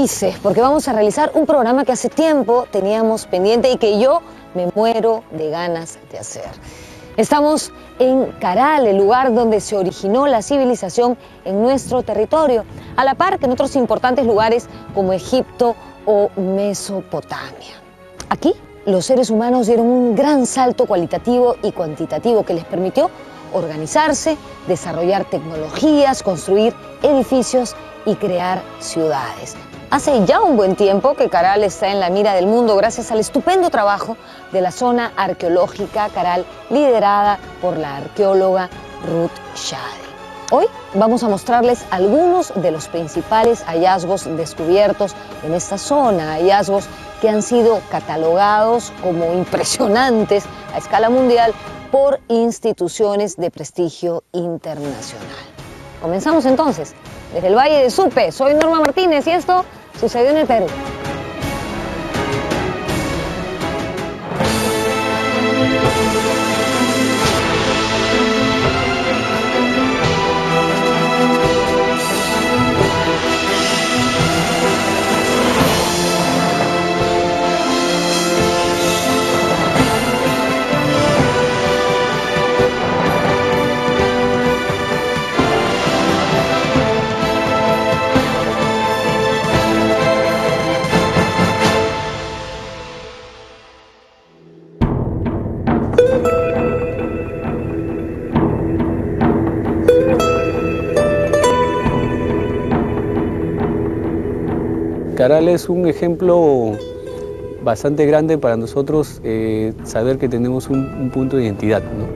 felices porque vamos a realizar un programa que hace tiempo teníamos pendiente y que yo me muero de ganas de hacer. Estamos en Caral, el lugar donde se originó la civilización en nuestro territorio, a la par que en otros importantes lugares como Egipto o Mesopotamia. Aquí, los seres humanos dieron un gran salto cualitativo y cuantitativo que les permitió organizarse, desarrollar tecnologías, construir edificios y crear ciudades. Hace ya un buen tiempo que Caral está en la mira del mundo gracias al estupendo trabajo de la zona arqueológica Caral, liderada por la arqueóloga Ruth Shadi. Hoy vamos a mostrarles algunos de los principales hallazgos descubiertos en esta zona, hallazgos que han sido catalogados como impresionantes a escala mundial por instituciones de prestigio internacional. Comenzamos entonces desde el Valle de Supe. Soy Norma Martínez y esto sucedió en el Perú. Caral es un ejemplo bastante grande para nosotros, saber que tenemos un punto de identidad, ¿no?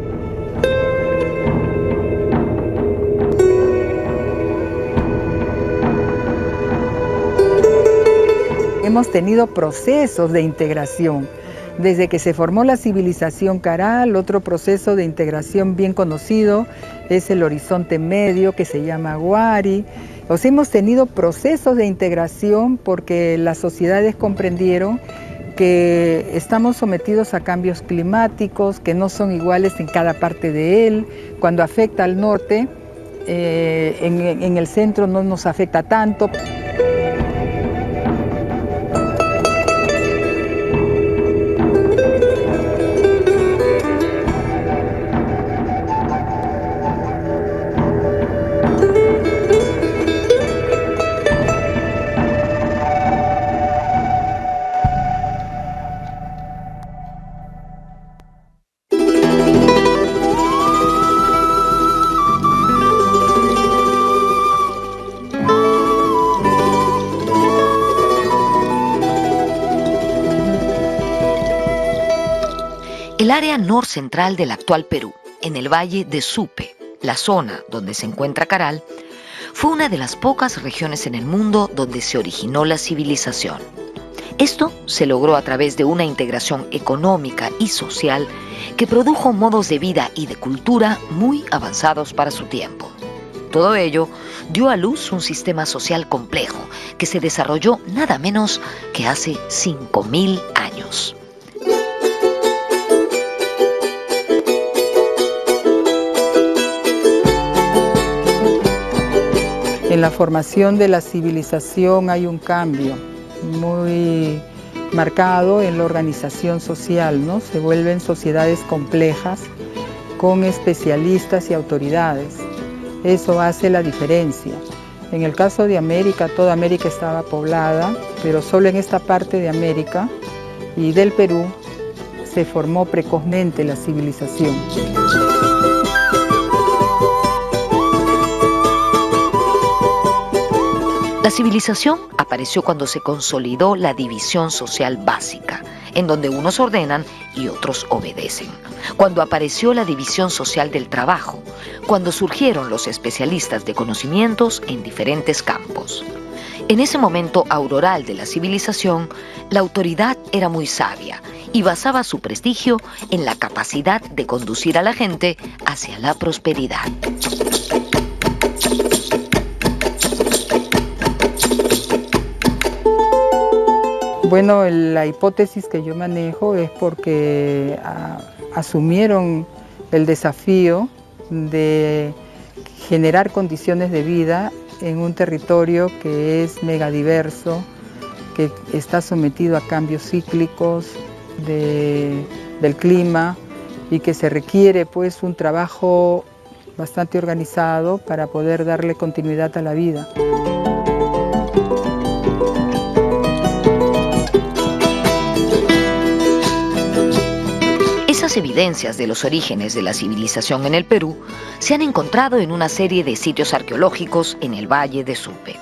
Hemos tenido procesos de integración. Desde que se formó la civilización Caral, otro proceso de integración bien conocido es el Horizonte Medio, que se llama Huari. Hemos tenido procesos de integración porque las sociedades comprendieron que estamos sometidos a cambios climáticos que no son iguales en cada parte de él. Cuando afecta al norte, en el centro no nos afecta tanto. El área norcentral del actual Perú, en el Valle de Supe, la zona donde se encuentra Caral, fue una de las pocas regiones en el mundo donde se originó la civilización. Esto se logró a través de una integración económica y social que produjo modos de vida y de cultura muy avanzados para su tiempo. Todo ello dio a luz un sistema social complejo que se desarrolló nada menos que hace 5.000 años. En la formación de la civilización hay un cambio muy marcado en la organización social, ¿no? Se vuelven sociedades complejas con especialistas y autoridades. Eso hace la diferencia. En el caso de América, toda América estaba poblada, pero solo en esta parte de América y del Perú se formó precozmente la civilización. La civilización apareció cuando se consolidó la división social básica, en donde unos ordenan y otros obedecen. Cuando apareció la división social del trabajo, cuando surgieron los especialistas de conocimientos en diferentes campos. En ese momento auroral de la civilización, la autoridad era muy sabia y basaba su prestigio en la capacidad de conducir a la gente hacia la prosperidad. Bueno, la hipótesis que yo manejo es porque asumieron el desafío de generar condiciones de vida en un territorio que es megadiverso, que está sometido a cambios cíclicos del clima y que se requiere pues un trabajo bastante organizado para poder darle continuidad a la vida. Esas evidencias de los orígenes de la civilización en el Perú se han encontrado en una serie de sitios arqueológicos en el Valle de Supe.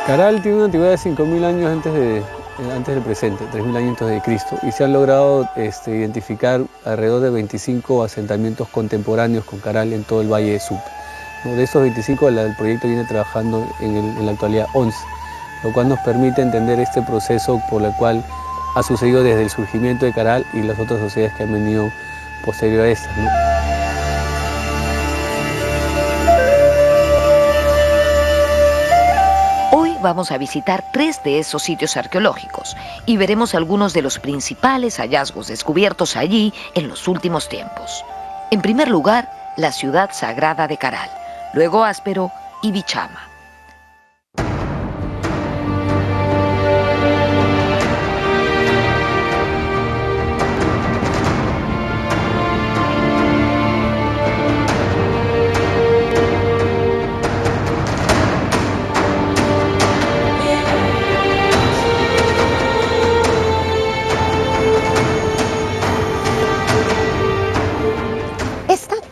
Caral tiene una antigüedad de 5.000 años antes del presente, 3.000 años antes de Cristo, y se han logrado identificar alrededor de 25 asentamientos contemporáneos con Caral en todo el Valle de Supe. De esos 25, el proyecto viene trabajando en la actualidad 11, lo cual nos permite entender este proceso por el cual ha sucedido desde el surgimiento de Caral y las otras sociedades que han venido posterior a estas, ¿no? Vamos a visitar 3 de esos sitios arqueológicos y veremos algunos de los principales hallazgos descubiertos allí en los últimos tiempos. En primer lugar, la ciudad sagrada de Caral, luego Áspero y Bichama.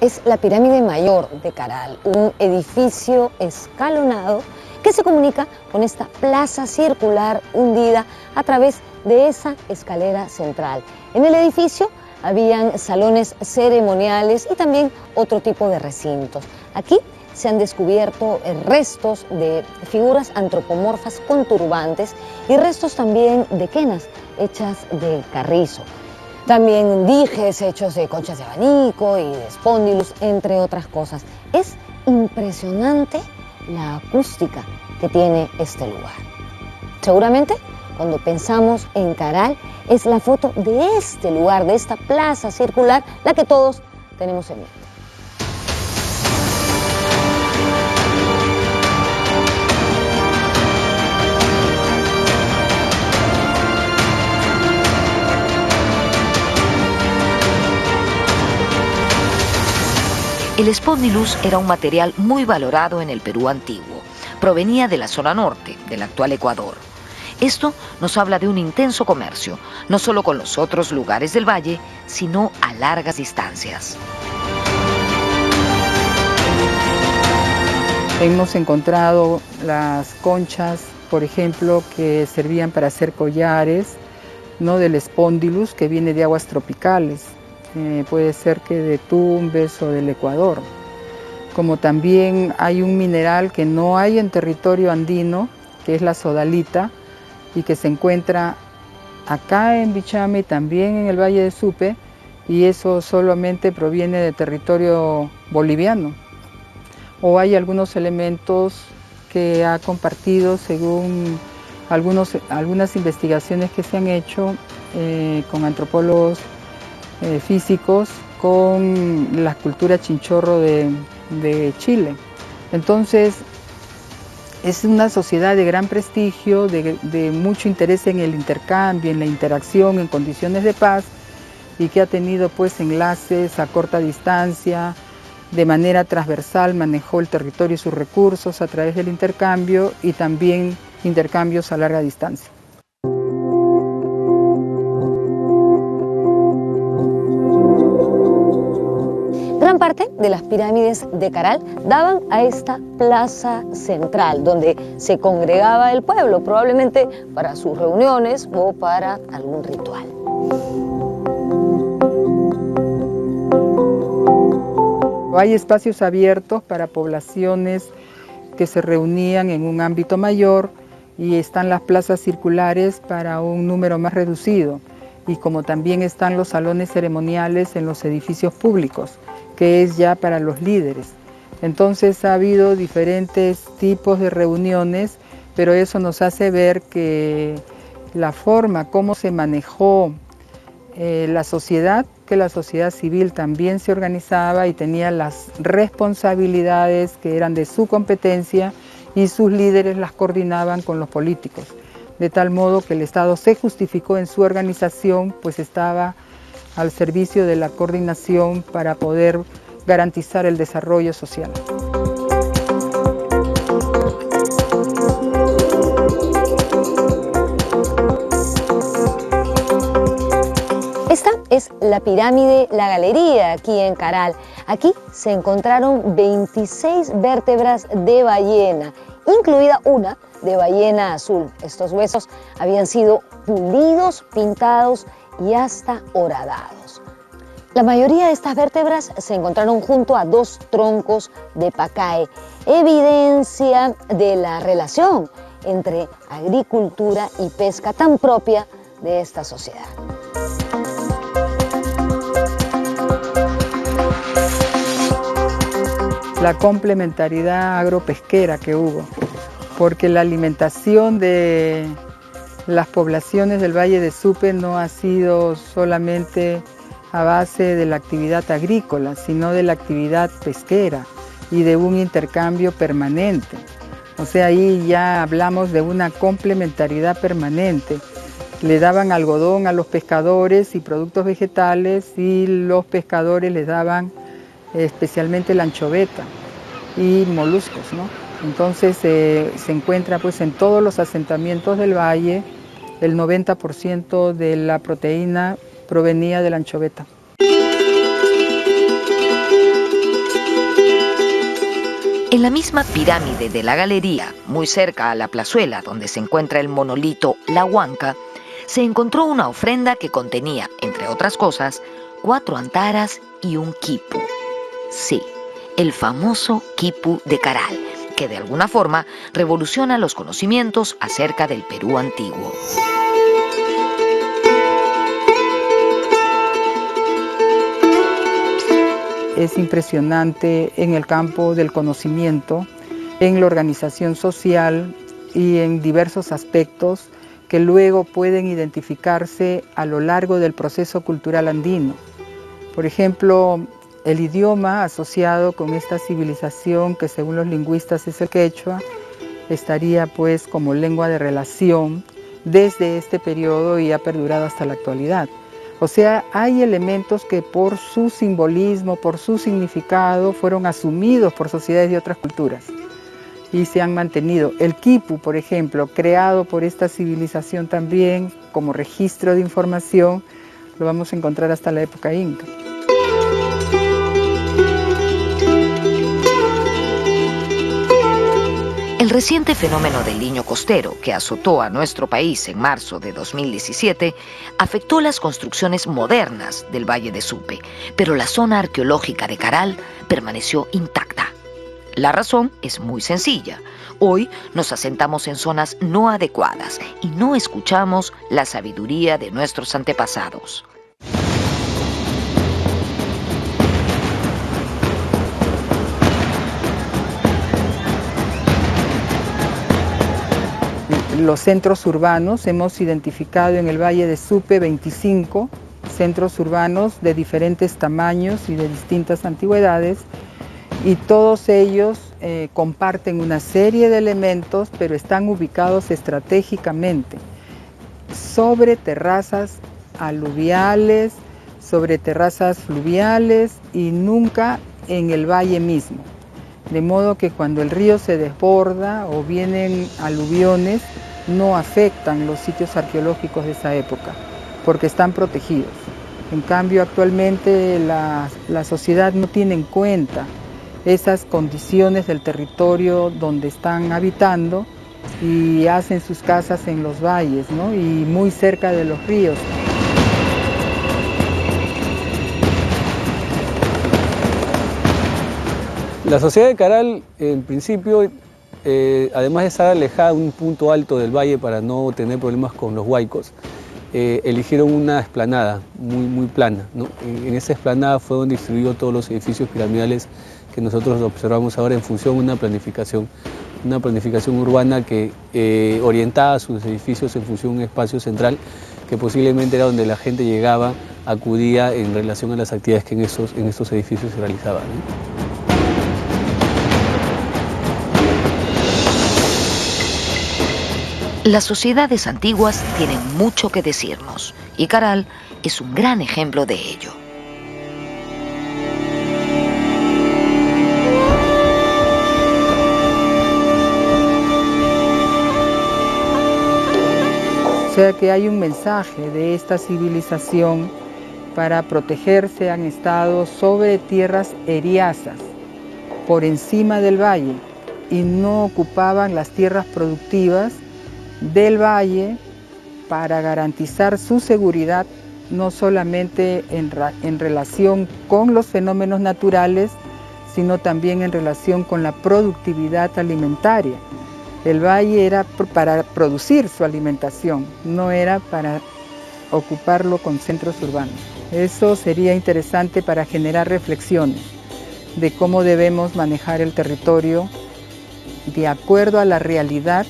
Es la pirámide mayor de Caral, un edificio escalonado que se comunica con esta plaza circular hundida a través de esa escalera central. En el edificio habían salones ceremoniales y también otro tipo de recintos. Aquí se han descubierto restos de figuras antropomorfas con turbantes y restos también de quenas hechas de carrizo. También dijes hechos de conchas de abanico y de espóndilus, entre otras cosas. Es impresionante la acústica que tiene este lugar. Seguramente, cuando pensamos en Caral, es la foto de este lugar, de esta plaza circular, la que todos tenemos en mente. El espóndilus era un material muy valorado en el Perú antiguo. Provenía de la zona norte, del actual Ecuador. Esto nos habla de un intenso comercio, no solo con los otros lugares del valle, sino a largas distancias. Hemos encontrado las conchas, por ejemplo, que servían para hacer collares, ¿no?, del espóndilus, que viene de aguas tropicales. Puede ser que de Tumbes o del Ecuador. Como también hay un mineral que no hay en territorio andino, que es la sodalita, y que se encuentra acá en Bichama y también en el Valle de Supe, y eso solamente proviene de territorio boliviano. O hay algunos elementos que ha compartido, según algunas investigaciones que se han hecho con antropólogos físicos, con la cultura chinchorro de Chile. Entonces, es una sociedad de gran prestigio, de mucho interés en el intercambio, en la interacción, en condiciones de paz, y que ha tenido pues enlaces a corta distancia, de manera transversal manejó el territorio y sus recursos a través del intercambio y también intercambios a larga distancia. Gran parte de las pirámides de Caral daban a esta plaza central, donde se congregaba el pueblo, probablemente para sus reuniones o para algún ritual. Hay espacios abiertos para poblaciones que se reunían en un ámbito mayor y están las plazas circulares para un número más reducido, y como también están los salones ceremoniales en los edificios públicos, que es ya para los líderes. Entonces ha habido diferentes tipos de reuniones, pero eso nos hace ver que la forma como se manejó la sociedad civil también se organizaba y tenía las responsabilidades que eran de su competencia y sus líderes las coordinaban con los políticos, de tal modo que el Estado se justificó en su organización, pues estaba al servicio de la coordinación para poder garantizar el desarrollo social. Esta es la pirámide La Galería, aquí en Caral. Aquí se encontraron 26 vértebras de ballena, incluida una de ballena azul. Estos huesos habían sido pulidos, pintados y hasta horadados. La mayoría de estas vértebras se encontraron junto a 2 troncos de pacae, evidencia de la relación entre agricultura y pesca tan propia de esta sociedad. La complementariedad agropesquera que hubo, porque la alimentación de las poblaciones del Valle de Supe no ha sido solamente a base de la actividad agrícola, sino de la actividad pesquera y de un intercambio permanente. O sea, ahí ya hablamos de una complementariedad permanente. Le daban algodón a los pescadores y productos vegetales, y los pescadores les daban especialmente la anchoveta y moluscos, ¿no? Entonces se encuentra pues en todos los asentamientos del valle, el 90% de la proteína provenía de la anchoveta. En la misma pirámide de la Galería, muy cerca a la plazuela donde se encuentra el monolito La Huanca, se encontró una ofrenda que contenía, entre otras cosas, 4 antaras y un quipu. Sí, el famoso quipu de Caral, que de alguna forma revoluciona los conocimientos acerca del Perú antiguo. Es impresionante en el campo del conocimiento, en la organización social y en diversos aspectos que luego pueden identificarse a lo largo del proceso cultural andino. Por ejemplo, el idioma asociado con esta civilización, que según los lingüistas es el quechua, estaría pues como lengua de relación desde este periodo y ha perdurado hasta la actualidad. O sea, hay elementos que por su simbolismo, por su significado, fueron asumidos por sociedades de otras culturas y se han mantenido. El quipu, por ejemplo, creado por esta civilización también como registro de información, lo vamos a encontrar hasta la época inca. El reciente fenómeno del Niño costero, que azotó a nuestro país en marzo de 2017, afectó las construcciones modernas del Valle de Supe, pero la zona arqueológica de Caral permaneció intacta. La razón es muy sencilla. Hoy nos asentamos en zonas no adecuadas y no escuchamos la sabiduría de nuestros antepasados. Los centros urbanos, hemos identificado en el Valle de Supe 25 centros urbanos de diferentes tamaños y de distintas antigüedades, y todos ellos comparten una serie de elementos, pero están ubicados estratégicamente sobre terrazas aluviales, sobre terrazas fluviales y nunca en el valle mismo. De modo que cuando el río se desborda o vienen aluviones, no afectan los sitios arqueológicos de esa época, porque están protegidos. En cambio, actualmente la sociedad no tiene en cuenta esas condiciones del territorio donde están habitando y hacen sus casas en los valles, ¿no? Y muy cerca de los ríos. La sociedad de Caral, en principio, además de estar alejada de un punto alto del valle para no tener problemas con los huaicos, eligieron una explanada muy plana, ¿no? En esa explanada fue donde distribuido todos los edificios piramidales que nosotros observamos ahora en función de una planificación urbana que orientaba sus edificios en función de un espacio central que posiblemente era donde la gente llegaba, acudía en relación a las actividades que en estos edificios se realizaban, ¿no? Las sociedades antiguas tienen mucho que decirnos y Caral es un gran ejemplo de ello. O sea que hay un mensaje de esta civilización para protegerse. Han estado sobre tierras eriazas, por encima del valle, y no ocupaban las tierras productivas del valle para garantizar su seguridad, no solamente en relación con los fenómenos naturales, sino también en relación con la productividad alimentaria. El valle era para producir su alimentación, no era para ocuparlo con centros urbanos. Eso sería interesante para generar reflexiones de cómo debemos manejar el territorio de acuerdo a la realidad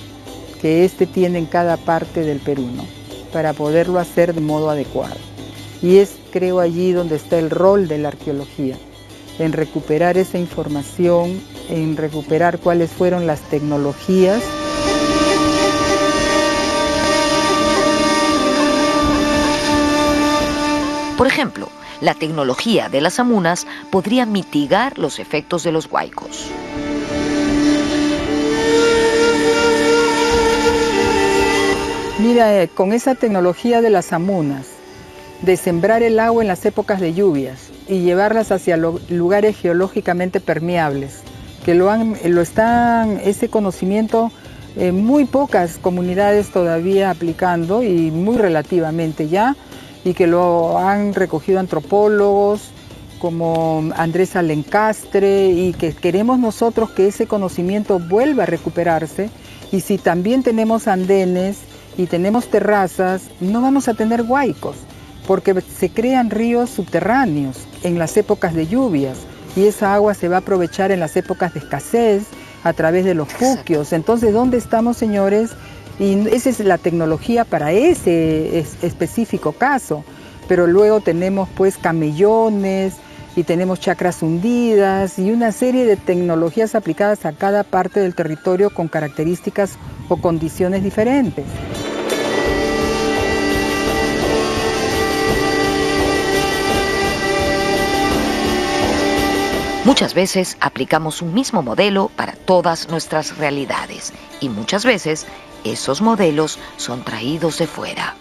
que éste tiene en cada parte del Perú, ¿no? Para poderlo hacer de modo adecuado. Y es, creo, allí donde está el rol de la arqueología, en recuperar esa información, en recuperar cuáles fueron las tecnologías. Por ejemplo, la tecnología de las amunas podría mitigar los efectos de los huaicos. Mira, con esa tecnología de las amunas, de sembrar el agua en las épocas de lluvias y llevarlas hacia lugares geológicamente permeables, que ese conocimiento muy pocas comunidades todavía aplicando y muy relativamente ya, y que lo han recogido antropólogos como Andrés Alencastre, y que queremos nosotros que ese conocimiento vuelva a recuperarse. Y si también tenemos andenes y tenemos terrazas, no vamos a tener huaicos, porque se crean ríos subterráneos en las épocas de lluvias y esa agua se va a aprovechar en las épocas de escasez a través de los puquios. Entonces, ¿dónde estamos, señores? Y esa es la tecnología para ese específico caso. Pero luego tenemos pues camellones y tenemos chacras hundidas y una serie de tecnologías aplicadas a cada parte del territorio con características o condiciones diferentes. Muchas veces aplicamos un mismo modelo para todas nuestras realidades y muchas veces esos modelos son traídos de fuera.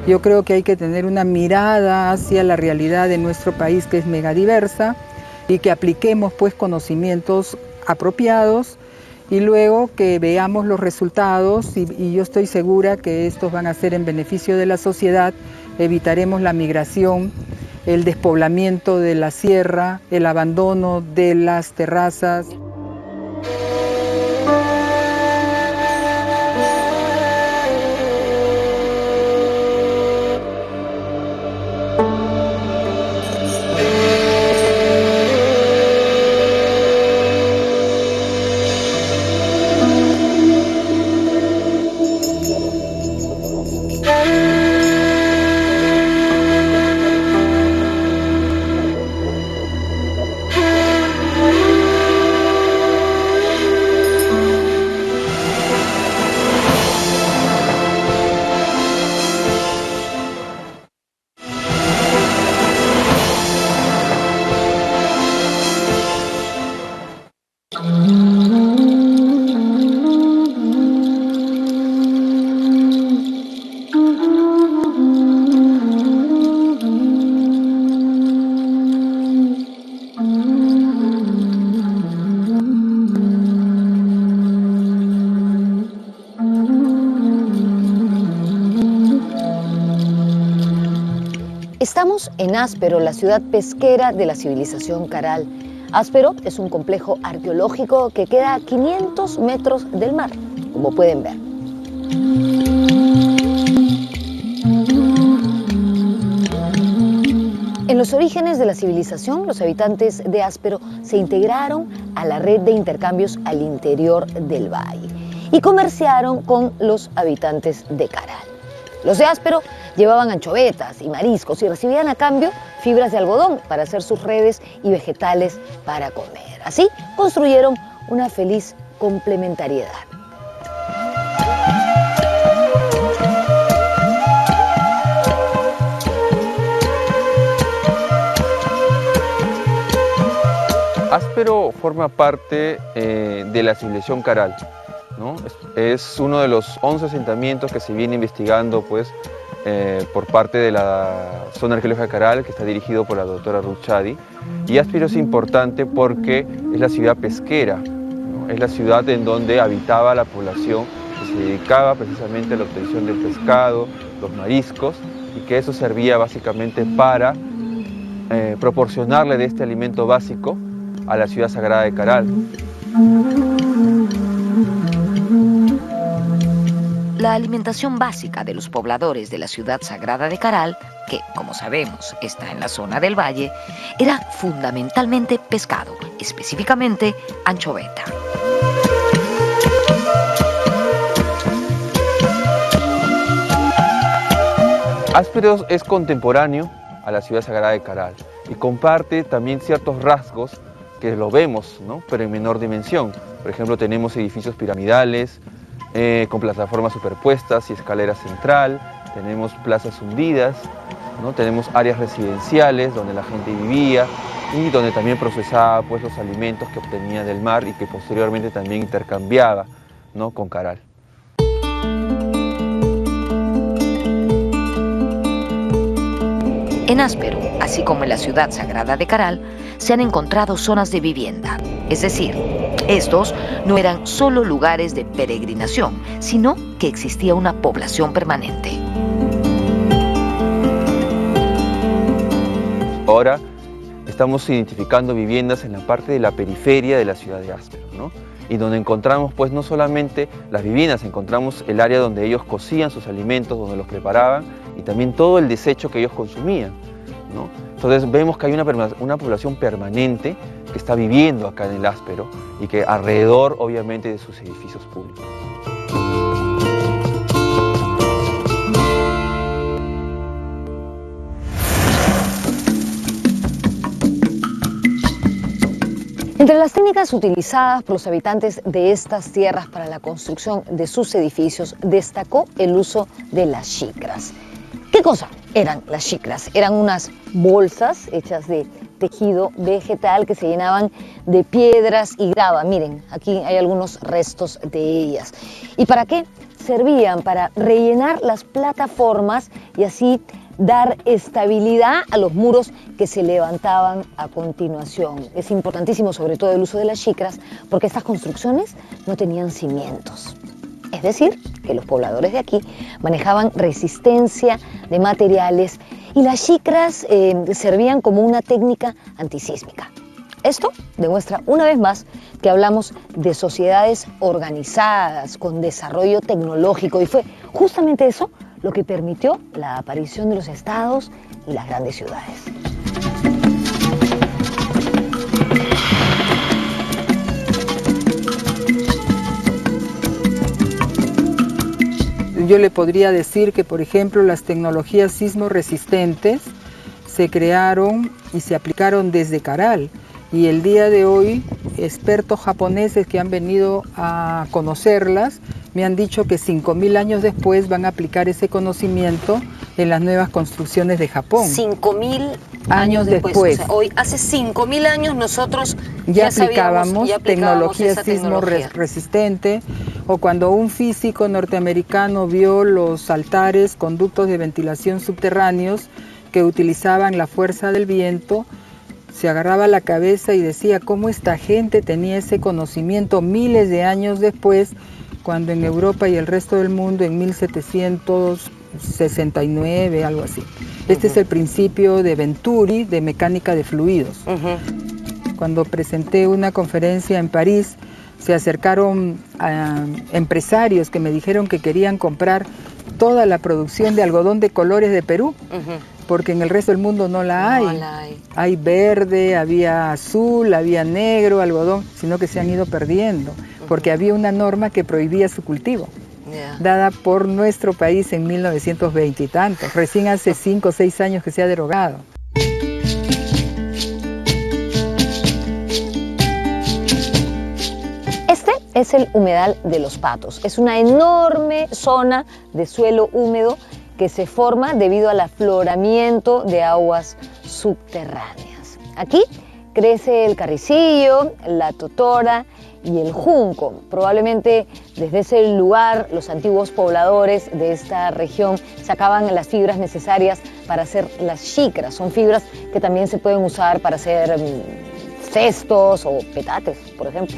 Yo creo que hay que tener una mirada hacia la realidad de nuestro país, que es megadiversa, y que apliquemos pues conocimientos apropiados y luego que veamos los resultados y yo estoy segura que estos van a ser en beneficio de la sociedad. Evitaremos la migración, el despoblamiento de la sierra, el abandono de las terrazas. Estamos en Áspero, la ciudad pesquera de la civilización Caral. Áspero es un complejo arqueológico que queda a 500 metros del mar, como pueden ver. En los orígenes de la civilización, los habitantes de Áspero se integraron a la red de intercambios al interior del valle y comerciaron con los habitantes de Caral. Los de Áspero llevaban anchovetas y mariscos y recibían a cambio fibras de algodón para hacer sus redes y vegetales para comer. Así construyeron una feliz complementariedad. Áspero forma parte de la civilización Caral, ¿no? Es uno de los 11 asentamientos que se viene investigando pues, por parte de la zona arqueológica de Caral, que está dirigido por la doctora Ruth Chadi. Y Áspero es importante porque es la ciudad pesquera, ¿no? Es la ciudad en donde habitaba la población que se dedicaba precisamente a la obtención del pescado, los mariscos, y que eso servía básicamente para proporcionarle de este alimento básico a la ciudad sagrada de Caral. La alimentación básica de los pobladores de la ciudad sagrada de Caral, que, como sabemos, está en la zona del valle, era fundamentalmente pescado, específicamente anchoveta. Áspero es contemporáneo a la ciudad sagrada de Caral y comparte también ciertos rasgos que lo vemos, ¿no? Pero en menor dimensión. Por ejemplo, tenemos edificios piramidales con plataformas superpuestas y escalera central, tenemos plazas hundidas, ¿no? Tenemos áreas residenciales donde la gente vivía y donde también procesaba pues, los alimentos que obtenía del mar y que posteriormente también intercambiaba, ¿no? Con Caral. En Áspero, así como en la ciudad sagrada de Caral, se han encontrado zonas de vivienda. Es decir, estos no eran solo lugares de peregrinación, sino que existía una población permanente. Ahora estamos identificando viviendas en la parte de la periferia de la ciudad de Áspero, ¿no? Y donde encontramos pues no solamente las viviendas, encontramos el área donde ellos cocían sus alimentos, donde los preparaban y también todo el desecho que ellos consumían, ¿no? Entonces vemos que hay una población permanente que está viviendo acá en el Áspero y que alrededor obviamente de sus edificios públicos. Entre las técnicas utilizadas por los habitantes de estas tierras para la construcción de sus edificios destacó el uso de las xicras. ¿Qué cosa eran las xicras? Eran unas bolsas hechas de tejido vegetal que se llenaban de piedras y grava. Miren, aquí hay algunos restos de ellas. ¿Y para qué? Servían para rellenar las plataformas y así dar estabilidad a los muros que se levantaban a continuación. Es importantísimo sobre todo el uso de las xicras porque estas construcciones no tenían cimientos. Es decir, que los pobladores de aquí manejaban resistencia de materiales y las xicras servían como una técnica antisísmica. Esto demuestra una vez más que hablamos de sociedades organizadas, con desarrollo tecnológico, y fue justamente eso lo que permitió la aparición de los estados y las grandes ciudades. Yo le podría decir que, por ejemplo, las tecnologías sismo resistentes se crearon y se aplicaron desde Caral. Y el día de hoy, expertos japoneses que han venido a conocerlas me han dicho que 5.000 años después van a aplicar ese conocimiento en las nuevas construcciones de Japón. 5.000 años después. O sea, hoy, hace 5.000 años nosotros ya aplicábamos tecnología sismo resistente, o cuando un físico norteamericano vio los altares, conductos de ventilación subterráneos que utilizaban la fuerza del viento, se agarraba la cabeza y decía cómo esta gente tenía ese conocimiento miles de años después, cuando en Europa y el resto del mundo en 1769, algo así. Este es el principio de Venturi, de mecánica de fluidos. Cuando presenté una conferencia en París, se acercaron a empresarios que me dijeron que querían comprar toda la producción de algodón de colores de Perú. porque en el resto del mundo no la hay. No la hay. Hay verde, había azul, había negro, algodón, sino que se han ido perdiendo, porque había una norma que prohibía su cultivo, dada por nuestro país en 1920 y tantos. Recién hace 5 o 6 años que se ha derogado. Este es el humedal de Los Patos. Es una enorme zona de suelo húmedo que se forma debido al afloramiento de aguas subterráneas. Aquí crece el carricillo, la totora y el junco. Probablemente desde ese lugar los antiguos pobladores de esta región sacaban las fibras necesarias para hacer las xícaras. Son fibras que también se pueden usar para hacer cestos o petates, por ejemplo.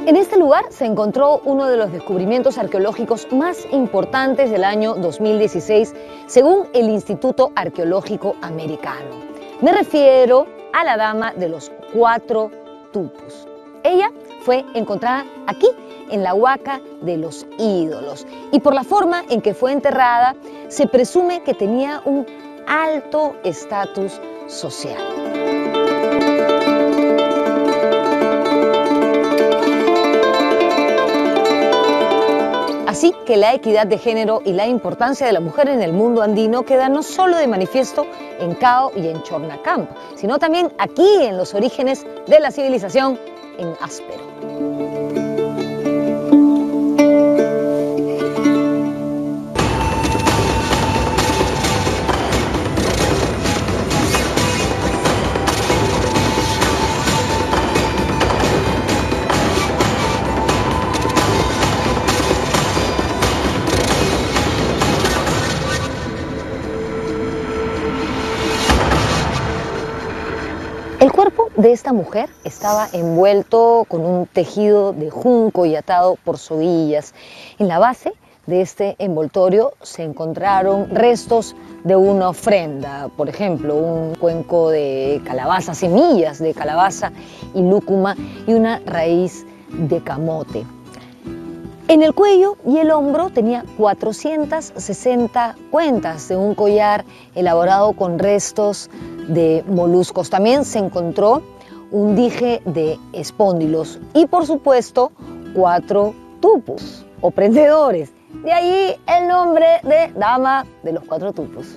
En este lugar se encontró uno de los descubrimientos arqueológicos más importantes del año 2016, según el Instituto Arqueológico Americano. Me refiero a la dama de los 4 tupos. Ella fue encontrada aquí, en la Huaca de los Ídolos, y por la forma en que fue enterrada, se presume que tenía un alto estatus social. Así que la equidad de género y la importancia de la mujer en el mundo andino queda no solo de manifiesto en Cao y en Chornacamp, sino también aquí en los orígenes de la civilización en Áspero. El cuerpo de esta mujer estaba envuelto con un tejido de junco y atado por soguillas. En la base de este envoltorio se encontraron restos de una ofrenda, por ejemplo, un cuenco de calabaza, semillas de calabaza y lúcuma y una raíz de camote. En el cuello y el hombro tenía 460 cuentas de un collar elaborado con restos de moluscos. También se encontró un dije de espóndilos y, por supuesto, 4 tupos o prendedores. De ahí el nombre de Dama de los 4 tupos.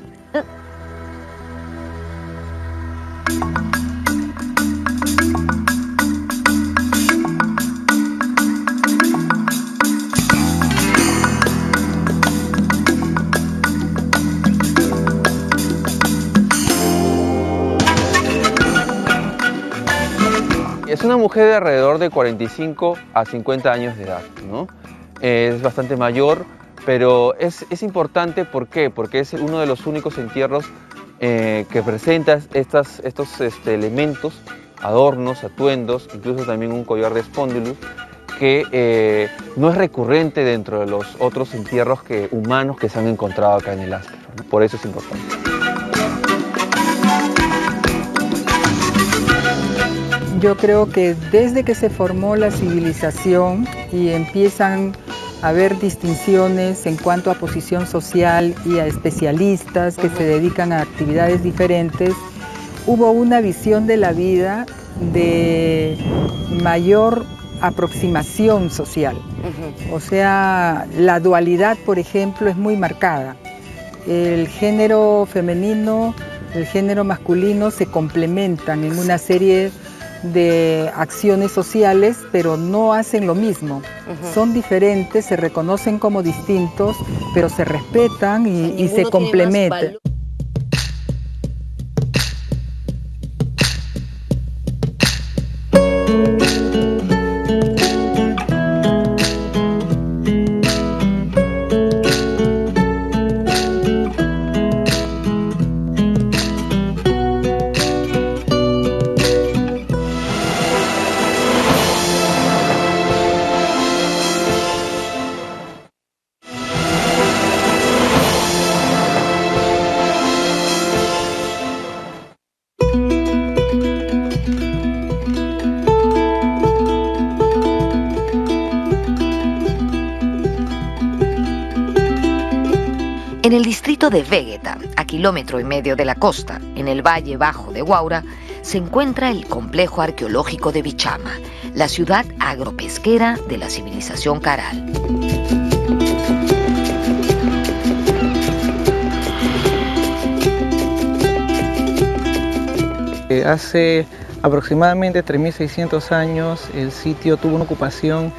Es una mujer de alrededor de 45 a 50 años de edad, ¿no? Es bastante mayor, pero es importante, ¿por qué? Porque es uno de los únicos entierros que presenta estos elementos, adornos, atuendos, incluso también un collar de espóndilus, que no es recurrente dentro de los otros entierros humanos que se han encontrado acá en el Áspero, ¿no? Por eso es importante. Yo creo que desde que se formó la civilización y empiezan a haber distinciones en cuanto a posición social y a especialistas que se dedican a actividades diferentes, hubo una visión de la vida de mayor aproximación social. O sea, la dualidad, por ejemplo, es muy marcada. El género femenino, el género masculino se complementan en una serie de acciones sociales, pero no hacen lo mismo. Son diferentes, se reconocen como distintos, pero se respetan y se complementan. En el distrito de Vegeta, a 1,5 kilómetros de la costa, en el Valle Bajo de Huaura, se encuentra el complejo arqueológico de Bichama, la ciudad agropesquera de la civilización Caral. Hace aproximadamente 3.600 años el sitio tuvo una ocupación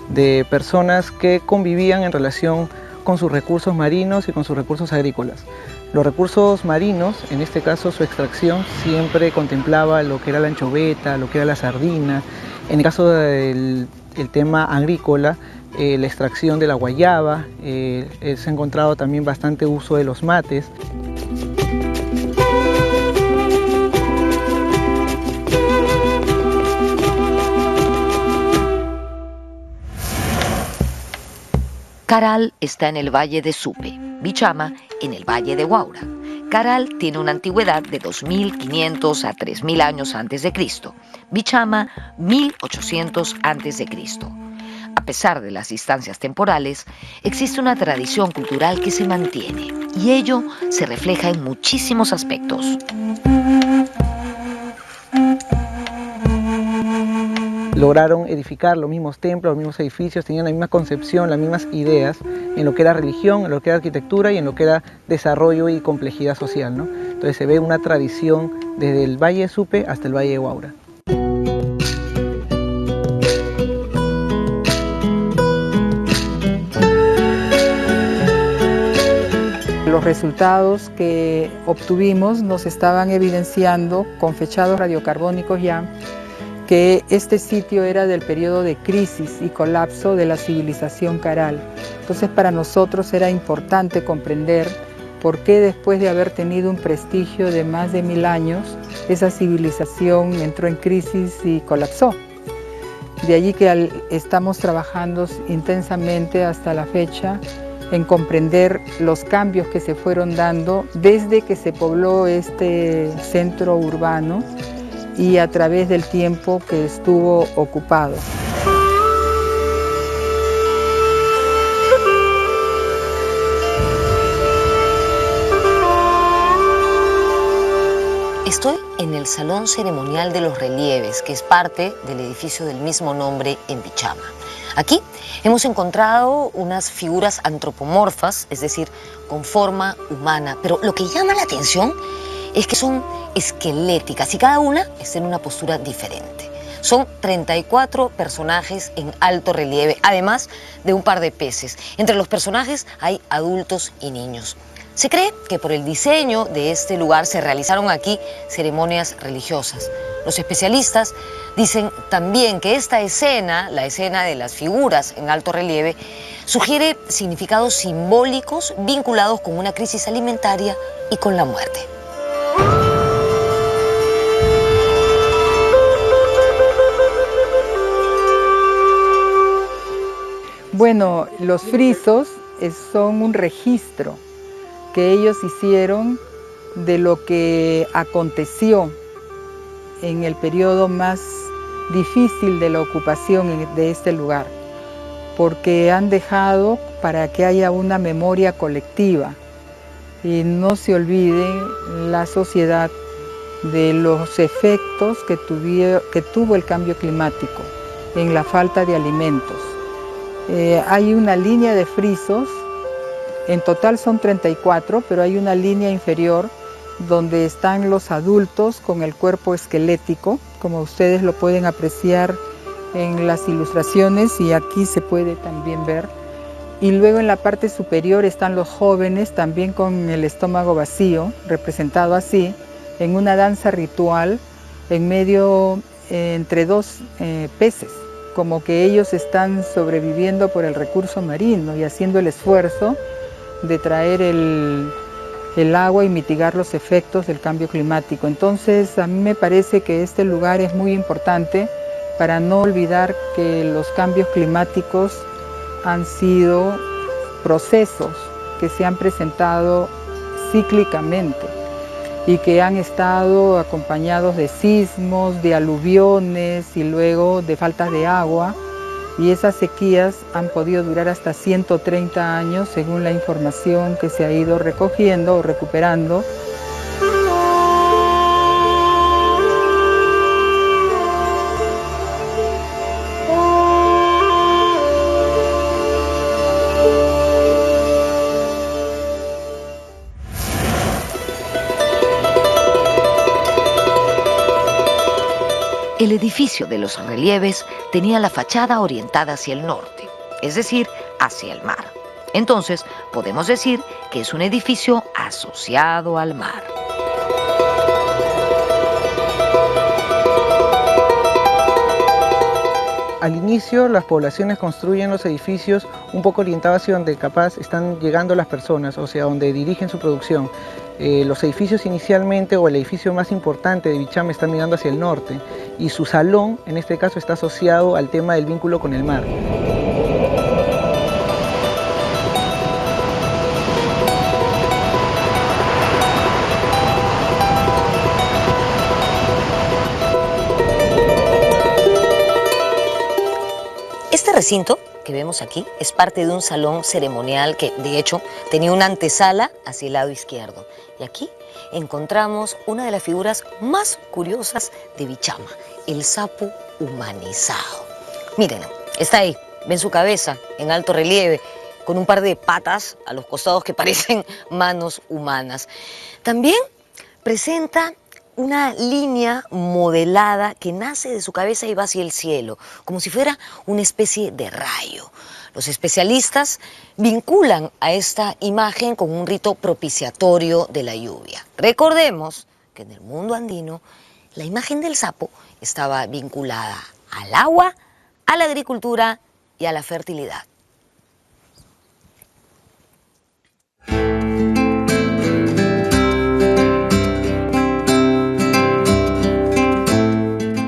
de personas que convivían en relación con sus recursos marinos y con sus recursos agrícolas. Los recursos marinos, en este caso su extracción, siempre contemplaba lo que era la anchoveta, lo que era la sardina. En el caso del tema agrícola, la extracción de la guayaba, se ha encontrado también bastante uso de los mates. Caral está en el valle de Supe, Bichama en el valle de Huaura. Caral tiene una antigüedad de 2.500 a 3.000 años antes de Cristo, Bichama 1.800 antes de Cristo. A pesar de las distancias temporales, existe una tradición cultural que se mantiene y ello se refleja en muchísimos aspectos. Lograron edificar los mismos templos, los mismos edificios, tenían la misma concepción, las mismas ideas en lo que era religión, en lo que era arquitectura y en lo que era desarrollo y complejidad social, ¿no? Entonces se ve una tradición desde el Valle de Supe hasta el Valle de Huaura. Los resultados que obtuvimos nos estaban evidenciando con fechados radiocarbónicos ya que este sitio era del periodo de crisis y colapso de la civilización Caral. Entonces para nosotros era importante comprender por qué después de haber tenido un prestigio de más de 1000 años, esa civilización entró en crisis y colapsó. De allí que estamos trabajando intensamente hasta la fecha en comprender los cambios que se fueron dando desde que se pobló este centro urbano y a través del tiempo que estuvo ocupado. Estoy en el Salón Ceremonial de los Relieves, que es parte del edificio del mismo nombre en Bichama. Aquí hemos encontrado unas figuras antropomorfas, es decir, con forma humana, pero lo que llama la atención es que son esqueléticas y cada una está en una postura diferente. Son 34 personajes en alto relieve, además de un par de peces. Entre los personajes hay adultos y niños. Se cree que por el diseño de este lugar se realizaron aquí ceremonias religiosas. Los especialistas dicen también que esta escena, la escena de las figuras en alto relieve, sugiere significados simbólicos vinculados con una crisis alimentaria y con la muerte. Bueno, los frisos son un registro que ellos hicieron de lo que aconteció en el periodo más difícil de la ocupación de este lugar, porque han dejado para que haya una memoria colectiva y no se olvide la sociedad de los efectos que tuvo el cambio climático en la falta de alimentos. Hay una línea de frisos, en total son 34, pero hay una línea inferior donde están los adultos con el cuerpo esquelético, como ustedes lo pueden apreciar en las ilustraciones y aquí se puede también ver. Y luego en la parte superior están los jóvenes también con el estómago vacío, representado así, en una danza ritual en medio entre dos peces, como que ellos están sobreviviendo por el recurso marino y haciendo el esfuerzo de traer el agua y mitigar los efectos del cambio climático. Entonces a mí me parece que este lugar es muy importante para no olvidar que los cambios climáticos han sido procesos que se han presentado cíclicamente y que han estado acompañados de sismos, de aluviones y luego de falta de agua y esas sequías han podido durar hasta 130 años según la información que se ha ido recogiendo o recuperando. El edificio de los relieves tenía la fachada orientada hacia el norte, es decir, hacia el mar. Entonces, podemos decir que es un edificio asociado al mar. Al inicio, las poblaciones construyen los edificios un poco orientados hacia donde capaz están llegando las personas, o sea, donde dirigen su producción. Los edificios inicialmente, o el edificio más importante de Bichama, está mirando hacia el norte, y su salón, en este caso, está asociado al tema del vínculo con el mar. Este recinto que vemos aquí es parte de un salón ceremonial que, de hecho, tenía una antesala hacia el lado izquierdo. Y aquí encontramos una de las figuras más curiosas de Bichama, el sapo humanizado. Mírenlo, está ahí, ven su cabeza en alto relieve, con un par de patas a los costados que parecen manos humanas. También presenta una línea modelada que nace de su cabeza y va hacia el cielo, como si fuera una especie de rayo. Los especialistas vinculan a esta imagen con un rito propiciatorio de la lluvia. Recordemos que en el mundo andino la imagen del sapo estaba vinculada al agua, a la agricultura y a la fertilidad.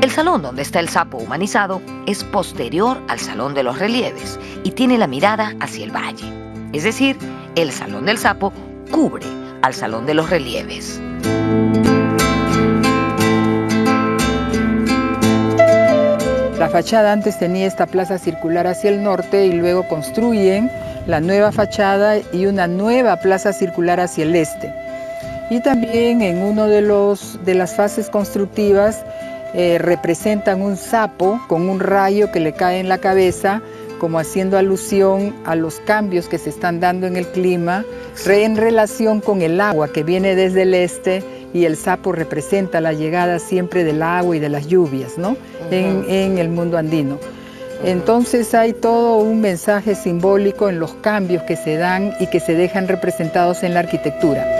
El salón donde está el sapo humanizado es posterior al salón de los relieves y tiene la mirada hacia el valle. Es decir, el salón del sapo cubre al salón de los relieves. La fachada antes tenía esta plaza circular hacia el norte y luego construyen la nueva fachada y una nueva plaza circular hacia el este. Y también en uno de las fases constructivas representan un sapo con un rayo que le cae en la cabeza, como haciendo alusión a los cambios que se están dando en el clima, en relación con el agua que viene desde el este, y el sapo representa la llegada siempre del agua y de las lluvias, ¿no? En el mundo andino. Entonces hay todo un mensaje simbólico en los cambios que se dan y que se dejan representados en la arquitectura.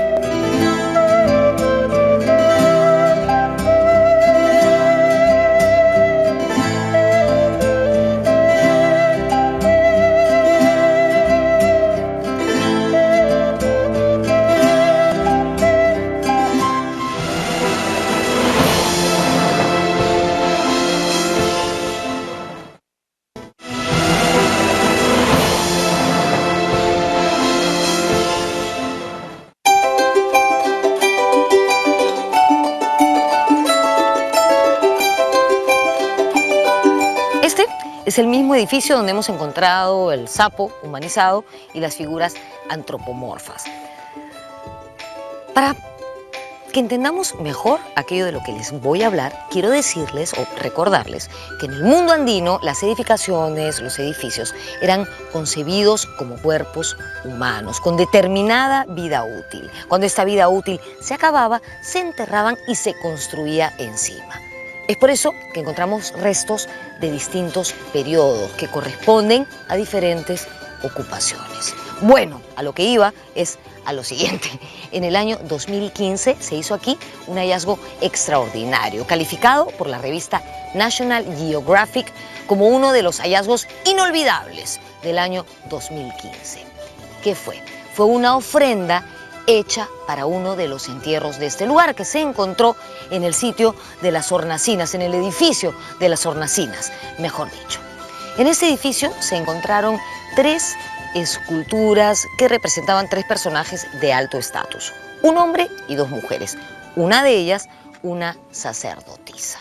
Es el mismo edificio donde hemos encontrado el sapo humanizado y las figuras antropomorfas. Para que entendamos mejor aquello de lo que les voy a hablar, quiero decirles o recordarles que en el mundo andino las edificaciones, los edificios, eran concebidos como cuerpos humanos, con determinada vida útil. Cuando esta vida útil se acababa, se enterraban y se construía encima. Es por eso que encontramos restos de distintos periodos que corresponden a diferentes ocupaciones. Bueno, a lo que iba es a lo siguiente. En el año 2015 se hizo aquí un hallazgo extraordinario, calificado por la revista National Geographic como uno de los hallazgos inolvidables del año 2015. ¿Qué fue? Fue una ofrenda hecha para uno de los entierros de este lugar, que se encontró en el sitio de las hornacinas, en el edificio de las hornacinas, mejor dicho. En este edificio se encontraron 3 esculturas que representaban 3 personajes de alto estatus, un hombre y 2 mujeres, una de ellas una sacerdotisa.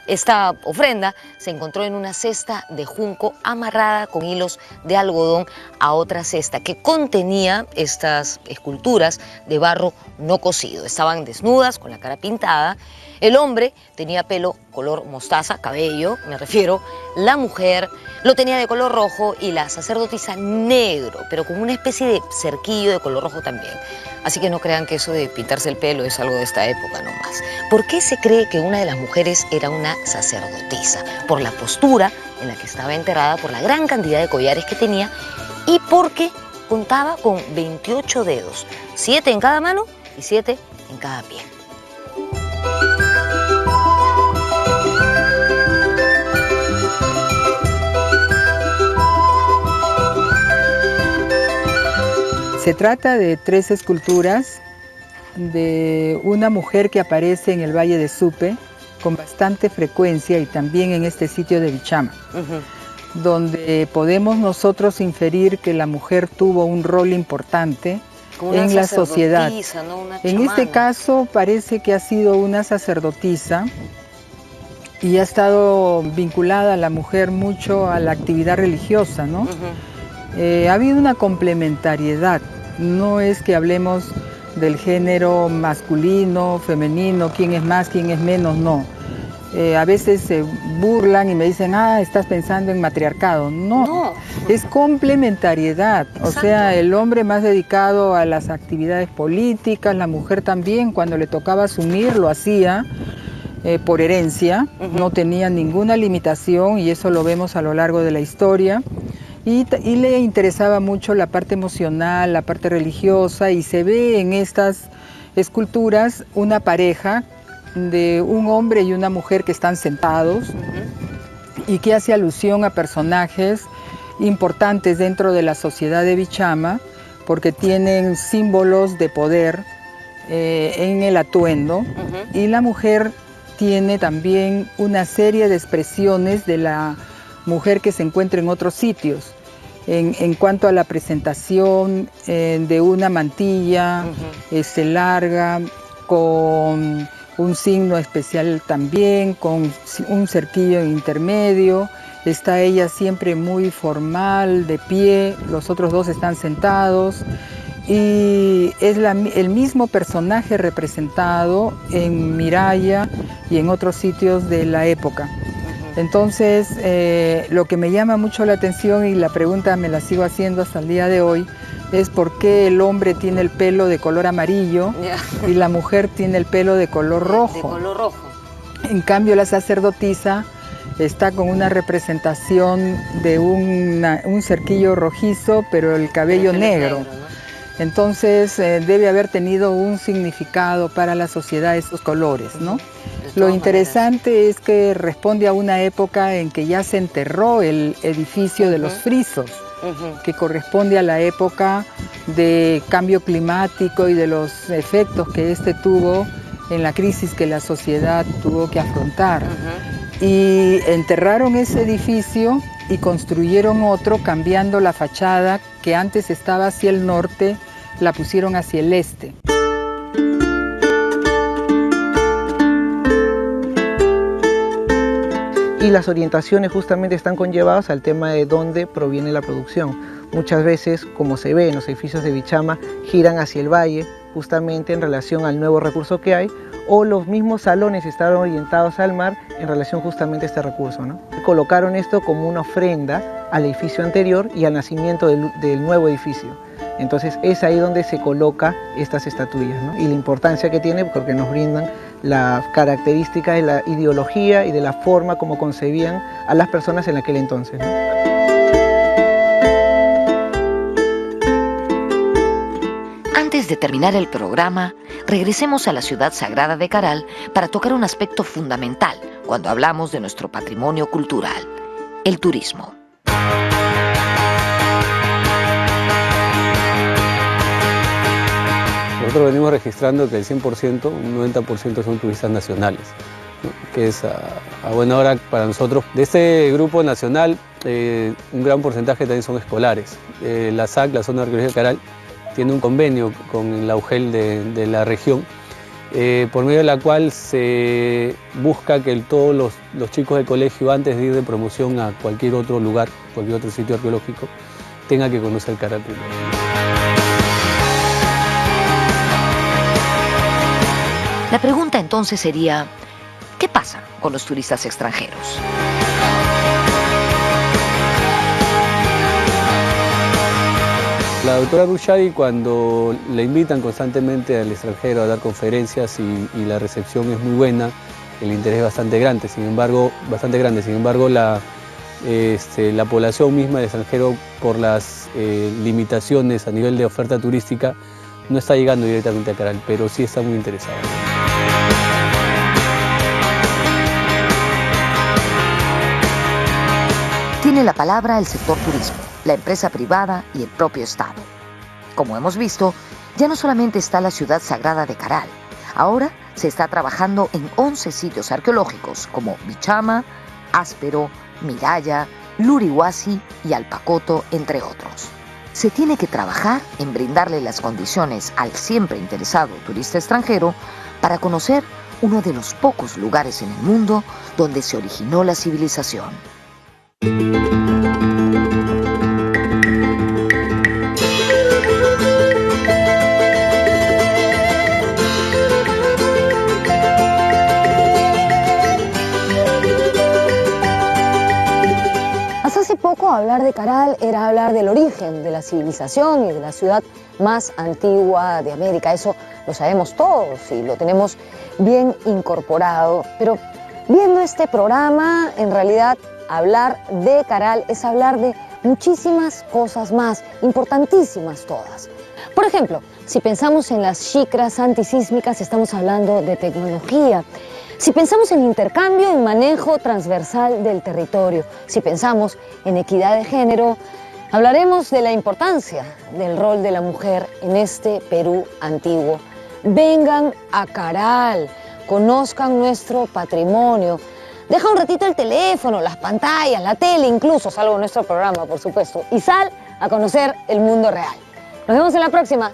Esta ofrenda se encontró en una cesta de junco amarrada con hilos de algodón a otra cesta que contenía estas esculturas de barro no cocido. Estaban desnudas, con la cara pintada. El hombre tenía pelo color mostaza, cabello, me refiero. La mujer lo tenía de color rojo y la sacerdotisa negro, pero con una especie de cerquillo de color rojo también. Así que no crean que eso de pintarse el pelo es algo de esta época nomás. ¿Por qué se cree que una de las mujeres era una sacerdotisa? Por la postura en la que estaba enterrada, por la gran cantidad de collares que tenía y porque contaba con 28 dedos, 7 en cada mano y 7 en cada pie. Se trata de 3 esculturas de una mujer que aparece en el Valle de Supe con bastante frecuencia y también en este sitio de Vichama, donde podemos nosotros inferir que la mujer tuvo un rol importante en la sociedad. ¿No? En este caso parece que ha sido una sacerdotisa y ha estado vinculada a la mujer mucho a la actividad religiosa, ¿no? Ha habido una complementariedad, no es que hablemos del género masculino, femenino, quién es más, quién es menos, no. A veces se burlan y me dicen, estás pensando en matriarcado. No, es complementariedad. O sea, el hombre más dedicado a las actividades políticas, la mujer también, cuando le tocaba asumir, lo hacía por herencia, no tenía ninguna limitación y eso lo vemos a lo largo de la historia. Y le interesaba mucho la parte emocional, la parte religiosa, y se ve en estas esculturas una pareja de un hombre y una mujer que están sentados y que hace alusión a personajes importantes dentro de la sociedad de Vichama porque tienen símbolos de poder en el atuendo y la mujer tiene también una serie de expresiones de la mujer que se encuentra en otros sitios. En cuanto a la presentación de una mantilla larga, con un signo especial también, con un cerquillo intermedio, está ella siempre muy formal, de pie, los otros 2 están sentados y es el mismo personaje representado en Miraya y en otros sitios de la época. Entonces, lo que me llama mucho la atención y la pregunta me la sigo haciendo hasta el día de hoy es por qué el hombre tiene el pelo de color amarillo y la mujer tiene el pelo de color rojo. De color rojo. En cambio, la sacerdotisa está con una representación de un cerquillo rojizo, pero el cabello negro. ¿No? Entonces, debe haber tenido un significado para la sociedad estos colores, ¿no? Lo interesante es que responde a una época en que ya se enterró el edificio de los frisos, que corresponde a la época de cambio climático y de los efectos que este tuvo en la crisis que la sociedad tuvo que afrontar. Y enterraron ese edificio y construyeron otro cambiando la fachada que antes estaba hacia el norte, la pusieron hacia el este. Y las orientaciones justamente están conllevadas al tema de dónde proviene la producción. Muchas veces, como se ve en los edificios de Vichama, giran hacia el valle, justamente en relación al nuevo recurso que hay, o los mismos salones estaban orientados al mar en relación justamente a este recurso, ¿no? Colocaron esto como una ofrenda al edificio anterior y al nacimiento del nuevo edificio. Entonces es ahí donde se coloca estas estatuillas, ¿no? Y la importancia que tiene porque nos brindan las características de la ideología y de la forma como concebían a las personas en aquel entonces, ¿no? Antes de terminar el programa, regresemos a la ciudad sagrada de Caral para tocar un aspecto fundamental cuando hablamos de nuestro patrimonio cultural, el turismo. Nosotros venimos registrando que el 100%, un 90% son turistas nacionales, ¿no? Que es a buena hora para nosotros. De este grupo nacional, un gran porcentaje también son escolares. La SAC, la Zona Arqueológica de Caral, tiene un convenio con la UGEL de la región por medio de la cual se busca que todos los chicos de colegio, antes de ir de promoción a cualquier otro lugar, cualquier otro sitio arqueológico, tengan que conocer Caral primero. La pregunta entonces sería, ¿qué pasa con los turistas extranjeros? La doctora Rushadi, cuando le invitan constantemente al extranjero a dar conferencias y la recepción es muy buena, el interés es bastante grande, sin embargo la población misma del extranjero, por las limitaciones a nivel de oferta turística, no está llegando directamente a Caral, pero sí está muy interesada. Tiene la palabra el sector turismo, la empresa privada y el propio Estado. Como hemos visto, ya no solamente está la ciudad sagrada de Caral, ahora se está trabajando en 11 sitios arqueológicos como Bichama, Áspero, Miraya, Lurihuasi y Alpacoto, entre otros. Se tiene que trabajar en brindarle las condiciones al siempre interesado turista extranjero para conocer uno de los pocos lugares en el mundo donde se originó la civilización. Hasta hace poco hablar de Caral era hablar del origen de la civilización y de la ciudad más antigua de América. Eso lo sabemos todos y lo tenemos bien incorporado. Pero viendo este programa, en realidad hablar de Caral es hablar de muchísimas cosas más, importantísimas todas. Por ejemplo, si pensamos en las xicras antisísmicas, estamos hablando de tecnología. Si pensamos en intercambio y manejo transversal del territorio, si pensamos en equidad de género, hablaremos de la importancia del rol de la mujer en este Perú antiguo. Vengan a Caral, conozcan nuestro patrimonio. Deja un ratito el teléfono, las pantallas, la tele incluso, salvo nuestro programa, por supuesto, y sal a conocer el mundo real. Nos vemos en la próxima.